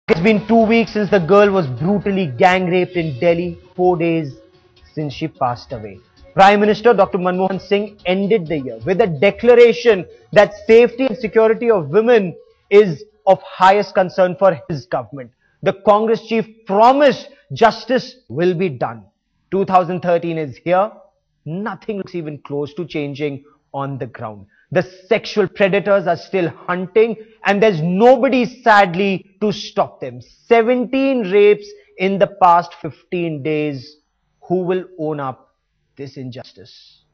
It's been 2 weeks since the girl was brutally gang raped in Delhi, 4 days since she passed away. Prime Minister Dr. Manmohan Singh ended the year with a declaration that safety and security of women is of highest concern for his government. The Congress chief promised justice will be done. 2013 is here. Nothing looks even close to changing on the ground. The sexual predators are still hunting and there's nobody, sadly, to stop them. 17 rapes in the past 15 days. Who will own up this injustice?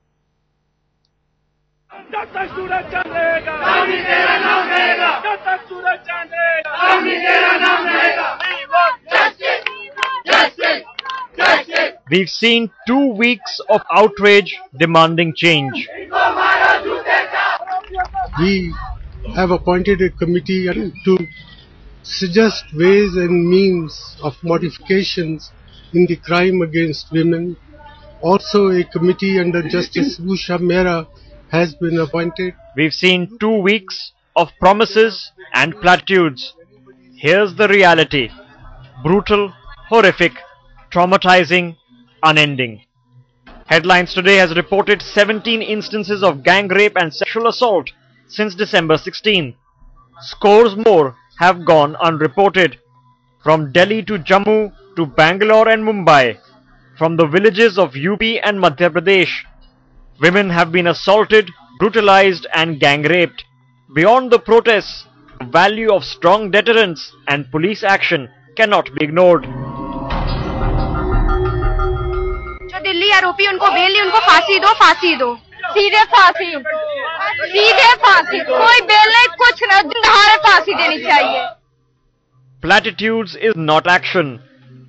We've seen 2 weeks of outrage demanding change. We have appointed a committee to suggest ways and means of modifications in the crime against women. Also, a committee under Justice Usha Mehra has been appointed. We've seen 2 weeks of promises and platitudes. Here's the reality: brutal, horrific, traumatizing, unending. Headlines Today has reported 17 instances of gang rape and sexual assault since December 16. Scores more have gone unreported. From Delhi to Jammu to Bangalore and Mumbai, from the villages of UP and Madhya Pradesh, women have been assaulted, brutalized and gang raped. Beyond the protests, the value of strong deterrence and police action cannot be ignored. जो दिल्ली आरोपी उनको bell नहीं, उनको फांसी दो सीधे फांसी कोई बेल नहीं, कुछ ना, दहाड़े फांसी देनी चाहिए. Platitudes is not action.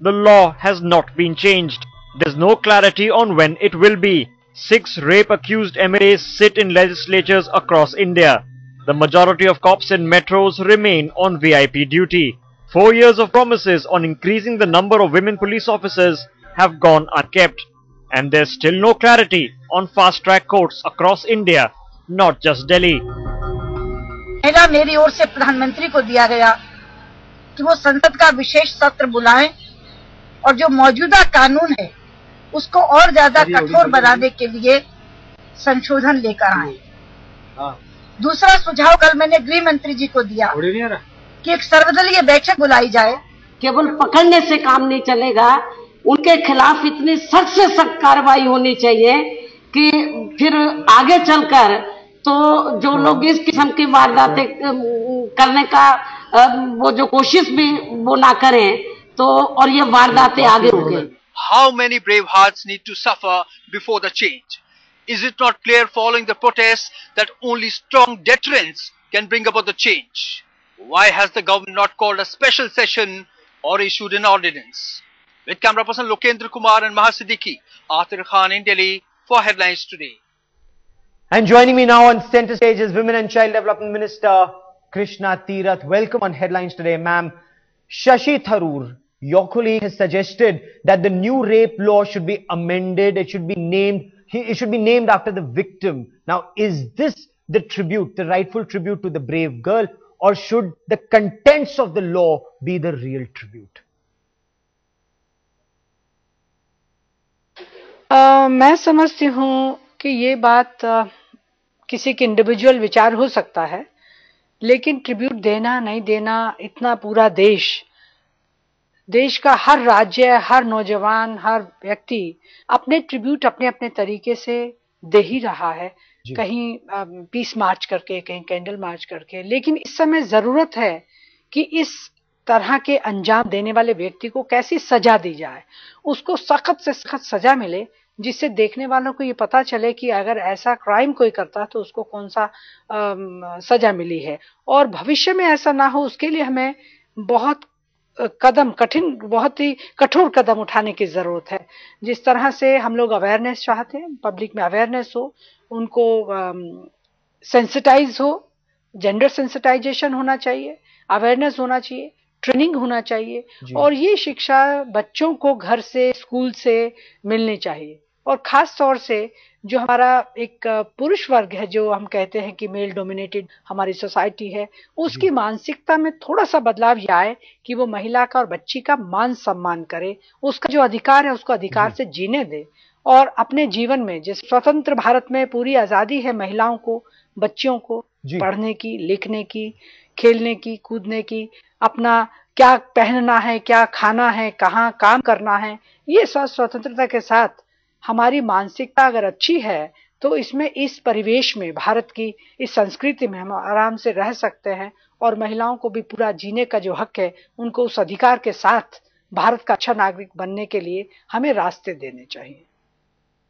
The law has not been changed. There's no clarity on when it will be. 6 rape-accused MLAs sit in legislatures across India. The majority of cops in metros remain on VIP duty. 4 years of promises on increasing the number of women police officers have gone unkept. And there's still no clarity on fast-track courts across India, not just Delhi. मेरी ओर से प्रधानमंत्री को दिया गया कि वो संसद का विशेष सत्र बुलाएं और जो मौजूदा कानून है उसको और ज्यादा कठोर बनाने के लिए संशोधन लेकर आए. दूसरा सुझाव कल मैंने गृह मंत्री जी को दिया कि एक सर्वदलीय बैठक बुलाई जाए. केवल पकड़ने से काम नहीं चलेगा, उनके खिलाफ इतनी सख्त से सख्त कार्रवाई होनी चाहिए कि फिर आगे चलकर तो जो लोग इस किस्म की वारदातें करने का वो जो कोशिश भी वो ना करें, तो और ये वारदातें आगे हो गई. How many brave hearts need to suffer before the change? Is it not clear following the protests that only strong deterrence can bring about the change? Why has the government not called a special session or issued an ordinance? With camera person Lokendra Kumar and Maha Siddiqui, Atir Khan in Delhi for Headlines Today. And joining me now on center stage is Women and Child Development Minister Krishna Tirath. Welcome on Headlines Today, ma'am. Shashi Tharoor, your colleague, has suggested that the new rape law should be amended. It should be named after the victim. Now, is this the tribute, the rightful tribute to the brave girl, or should the contents of the law be the real tribute? मैं समझती हूँ कि ये बात किसी के individual विचार हो सकता है, लेकिन ट्रिब्यूट देना नहीं देना, इतना पूरा देश का हर राज्य, हर नौजवान, हर व्यक्ति अपने ट्रिब्यूट अपने अपने तरीके से दे ही रहा है. कहीं पीस मार्च करके, कहीं कैंडल मार्च करके. लेकिन इस समय जरूरत है कि इस तरह के अंजाम देने वाले व्यक्ति को कैसी सजा दी जाए, उसको सख्त से सख्त सजा मिले, जिससे देखने वालों को ये पता चले कि अगर ऐसा क्राइम कोई करता तो उसको कौन सा सजा मिली है, और भविष्य में ऐसा ना हो उसके लिए हमें बहुत ही कठोर कदम उठाने की जरूरत है. जिस तरह से हम लोग अवेयरनेस चाहते हैं, पब्लिक में अवेयरनेस हो, उनको सेंसिटाइज हो, जेंडर सेंसिटाइजेशन होना चाहिए, अवेयरनेस होना चाहिए, ट्रेनिंग होना चाहिए, और ये शिक्षा बच्चों को घर से, स्कूल से मिलनी चाहिए. और खास तौर से जो हमारा एक पुरुष वर्ग है, जो हम कहते हैं कि मेल डोमिनेटेड हमारी सोसाइटी है, उसकी मानसिकता में थोड़ा सा बदलाव ये आए कि वो महिला का और बच्ची का मान सम्मान करे, उसका जो अधिकार है उसको अधिकार से जीने दे, और अपने जीवन में, जैसे स्वतंत्र भारत में पूरी आजादी है महिलाओं को, बच्चियों को पढ़ने की, लिखने की, खेलने की, कूदने की, अपना क्या पहनना है, क्या खाना है, कहाँ काम करना है, ये सब स्वतंत्रता के साथ हमारी मानसिकता अगर अच्छी है तो इसमें, इस परिवेश में, भारत की इस संस्कृति में हम आराम से रह सकते हैं, और महिलाओं को भी पूरा जीने का जो हक है उनको उस अधिकार के साथ भारत का अच्छा नागरिक बनने के लिए हमें रास्ते देने चाहिए।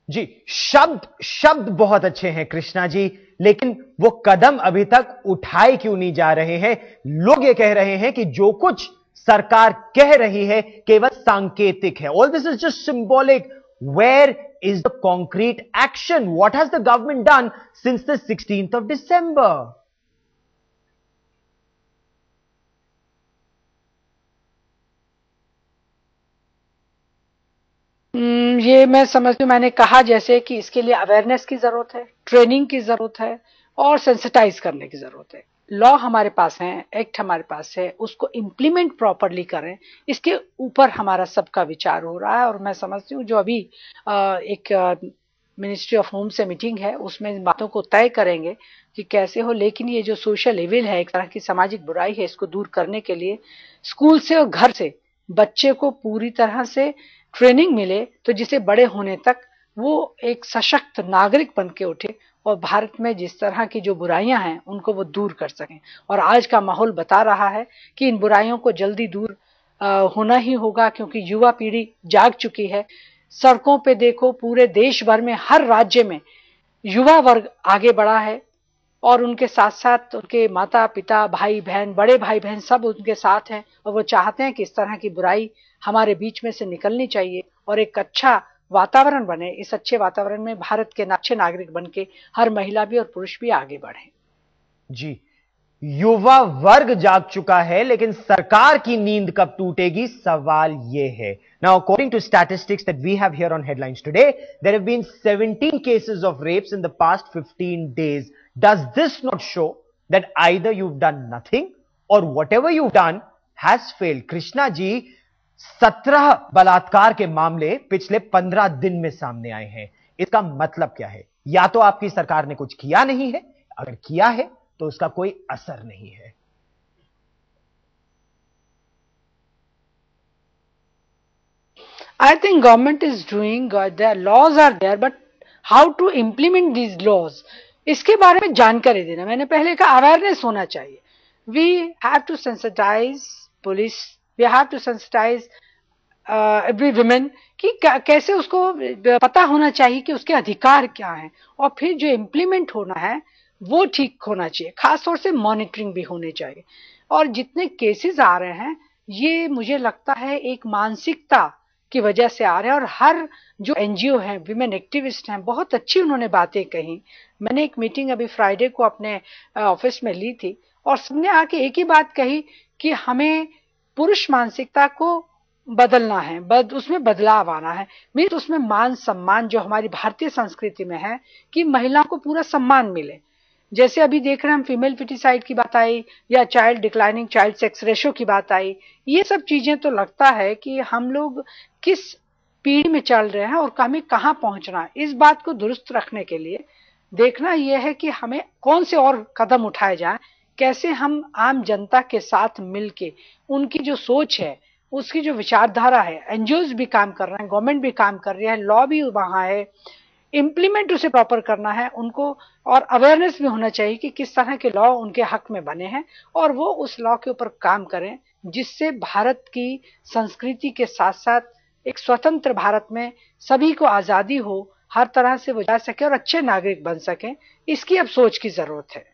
जी, शब्द बहुत अच्छे हैं कृष्णा जी, लेकिन वो कदम अभी तक उठाए क्यों नहीं जा रहे हैं? लोग ये कह रहे हैं कि जो कुछ सरकार कह रही है केवल सांकेतिक है, all this is just symbolic. Where is the concrete action? What has the government done since the 16th of December? ये मैं समझती हूँ, मैंने कहा जैसे कि इसके लिए अवेयरनेस की जरूरत है, ट्रेनिंग की जरूरत है, और सेंसिटाइज करने की जरूरत है। लॉ हमारे पास है, एक्ट हमारे पास है, उसको इम्प्लीमेंट प्रॉपरली करें, इसके ऊपर हमारा सबका विचार हो रहा है। और मैं समझती हूँ जो अभी एक मिनिस्ट्री ऑफ होम से मीटिंग है, उसमें इन बातों को तय करेंगे कि कैसे हो। लेकिन ये जो सोशल इविल है, एक तरह की सामाजिक बुराई है, इसको दूर करने के लिए स्कूल से और घर से बच्चे को पूरी तरह से ट्रेनिंग मिले, तो जिसे बड़े होने तक वो एक सशक्त नागरिक बन के उठे और भारत में जिस तरह की जो बुराइयां हैं उनको वो दूर कर सकें। और आज का माहौल बता रहा है कि इन बुराइयों को जल्दी दूर होना ही होगा, क्योंकि युवा पीढ़ी जाग चुकी है। सड़कों पे देखो, पूरे देश भर में, हर राज्य में युवा वर्ग आगे बढ़ा है, और उनके साथ साथ उनके माता पिता, भाई बहन, बड़े भाई बहन सब उनके साथ हैं, और वो चाहते हैं कि इस तरह की बुराई हमारे बीच में से निकलनी चाहिए और एक अच्छा वातावरण बने। इस अच्छे वातावरण में भारत के अच्छे नागरिक बन के हर महिला भी और पुरुष भी आगे बढ़े। जी, युवा वर्ग जाग चुका है, लेकिन सरकार की नींद कब टूटेगी, सवाल यह है। Now, according to statistics that we have here on headlines today, there have been 17 cases of rapes in the past 15 days. Does this not show that either you've done nothing or whatever you've done has failed? Krishna ji, 17 बलात्कार के मामले पिछले 15 दिन में सामने आए हैं। इसका मतलब क्या है? या तो आपकी सरकार ने कुछ किया नहीं है, अगर किया है तो उसका कोई असर नहीं है। I think government is doing good. The laws are there, but how to implement these laws? इसके बारे में जानकारी देना, मैंने पहले कहा अवेयरनेस होना चाहिए। We have to sensitize police, we have to sensitize every women कि कैसे उसको पता होना चाहिए कि उसके अधिकार क्या हैं, और फिर जो इम्प्लीमेंट होना है वो ठीक होना चाहिए। खासतौर से मॉनिटरिंग भी होनी चाहिए। और जितने केसेस आ रहे हैं ये मुझे लगता है एक मानसिकता की वजह से आ रहे हैं, और हर जो एनजीओ हैं, विमेन एक्टिविस्ट हैं, बहुत अच्छी उन्होंने बातें कही। मैंने एक मीटिंग अभी फ्राइडे को अपने ऑफिस में ली थी, और सबने आके एक ही बात कही कि हमें पुरुष मानसिकता को बदलना है, उसमें बदलाव आना है। मीन्स उसमें मान सम्मान जो हमारी भारतीय संस्कृति में है कि महिलाओं को पूरा सम्मान मिले। जैसे अभी देख रहे हैं हम फीमेल फिटिसाइड की बात आई, या child declining child sex ratio की बात आई। ये सब चीजें तो लगता है कि हम लोग किस पीढ़ी में चल रहे हैं और हमें कहाँ पहुंचना है। इस बात को दुरुस्त रखने के लिए देखना यह है कि हमें कौन से और कदम उठाए जाएं, कैसे हम आम जनता के साथ मिलके उनकी जो सोच है, उसकी जो विचारधारा है, एनजीओज भी काम कर रहे हैं, गवर्नमेंट भी काम कर रही है, लॉ भी वहां है, इम्प्लीमेंट उसे प्रॉपर करना है उनको, और अवेयरनेस भी होना चाहिए कि किस तरह के लॉ उनके हक में बने हैं, और वो उस लॉ के ऊपर काम करें जिससे भारत की संस्कृति के साथ साथ एक स्वतंत्र भारत में सभी को आजादी हो, हर तरह से वो जा सके और अच्छे नागरिक बन सके। इसकी अब सोच की जरूरत है।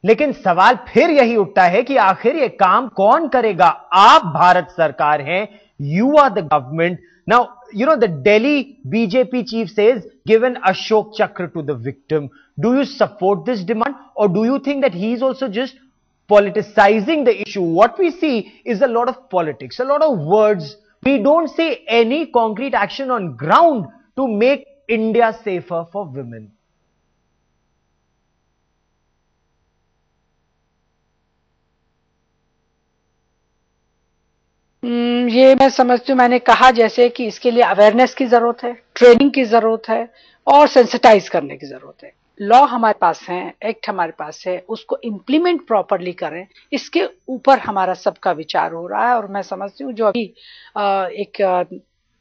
लेकिन सवाल फिर यही उठता है कि आखिर ये काम कौन करेगा? आप भारत सरकार हैं, you are the government. Now, you know, the Delhi BJP chief says, given Ashok Chakra to the victim. Do you support this demand, or do you think that he is also just politicizing the issue? What we see is a lot of politics, a lot of words. We don't see any concrete action on ground to make India safer for women? ये मैं समझती हूँ, मैंने कहा जैसे कि इसके लिए अवेयरनेस की जरूरत है, ट्रेनिंग की जरूरत है और सेंसिटाइज करने की जरूरत है। लॉ हमारे पास है, एक्ट हमारे पास है, उसको इम्प्लीमेंट प्रॉपरली करें, इसके ऊपर हमारा सबका विचार हो रहा है। और मैं समझती हूँ जो अभी एक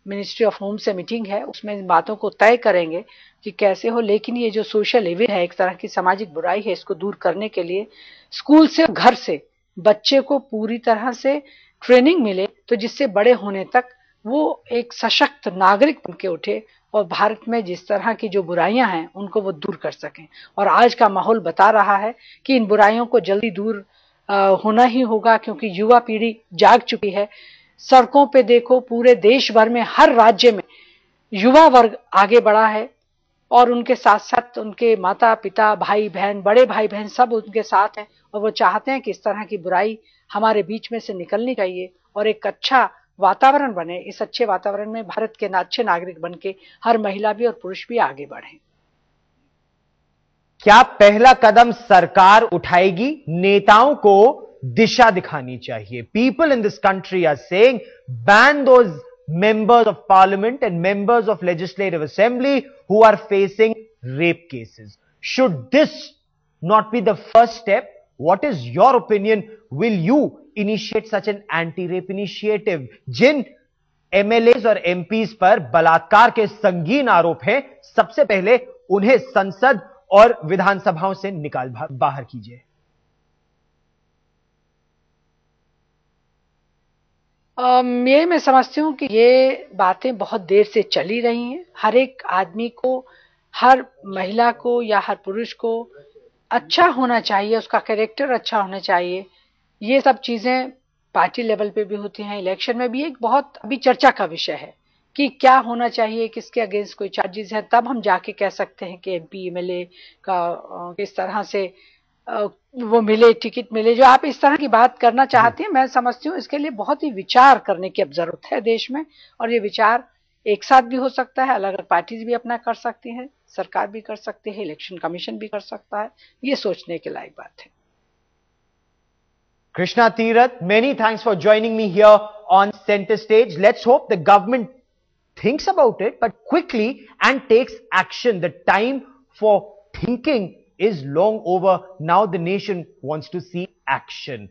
मिनिस्ट्री ऑफ होम से मीटिंग है, उसमें इन बातों को तय करेंगे कि कैसे हो। लेकिन ये जो सोशल इविल है, एक तरह की सामाजिक बुराई है, इसको दूर करने के लिए स्कूल से, घर से बच्चे को पूरी तरह से ट्रेनिंग मिले, तो जिससे बड़े होने तक वो एक सशक्त नागरिक बन के उठे और भारत में जिस तरह की जो बुराइयां हैं उनको वो दूर कर सकें। और आज का माहौल बता रहा है कि इन बुराइयों को जल्दी दूर होना ही होगा, क्योंकि युवा पीढ़ी जाग चुकी है। सड़कों पे देखो, पूरे देश भर में हर राज्य में युवा वर्ग आगे बढ़ा है और उनके साथ साथ उनके माता पिता, भाई बहन, बड़े भाई बहन सब उनके साथ हैं और वो चाहते हैं कि इस तरह की बुराई हमारे बीच में से निकलनी चाहिए और एक अच्छा वातावरण बने। इस अच्छे वातावरण में भारत के अच्छे नागरिक बन के हर महिला भी और पुरुष भी आगे बढ़े। क्या पहला कदम सरकार उठाएगी? नेताओं को दिशा दिखानी चाहिए। People in this country are saying ban those members of parliament and members of legislative assembly who are facing rape cases. Should this not be the first step? What is your opinion? Will you initiate such an anti-rape initiative? जिन MLAs और MPs पर बलात्कार के संगीन आरोप हैं, सबसे पहले उन्हें संसद और विधानसभाओं से निकाल बाहर कीजिए। ये मैं समझती हूँ कि ये बातें बहुत देर से चली रही हैं। हर एक आदमी को, हर महिला को या हर पुरुष को अच्छा होना चाहिए, उसका कैरेक्टर अच्छा होना चाहिए। ये सब चीजें पार्टी लेवल पे भी होती हैं, इलेक्शन में भी एक बहुत अभी चर्चा का विषय है कि क्या होना चाहिए, किसके अगेंस्ट कोई चार्जेस है, तब हम जाके कह सकते हैं कि MP MLA का किस तरह से वो मिले, टिकट मिले। जो आप इस तरह की बात करना चाहते हैं, मैं समझती हूँ इसके लिए बहुत ही विचार करने की अब जरूरत है देश में। और ये विचार एक साथ भी हो सकता है, अलग अलग पार्टीज भी अपना कर सकती हैं, सरकार भी कर सकती है, इलेक्शन कमीशन भी कर सकता है। ये सोचने के लायक बात है। Krishna Tirath, many thanks for joining me here on Center Stage. Let's hope the government thinks about it, but quickly and takes action. The time for thinking is long over. Now the nation wants to see action.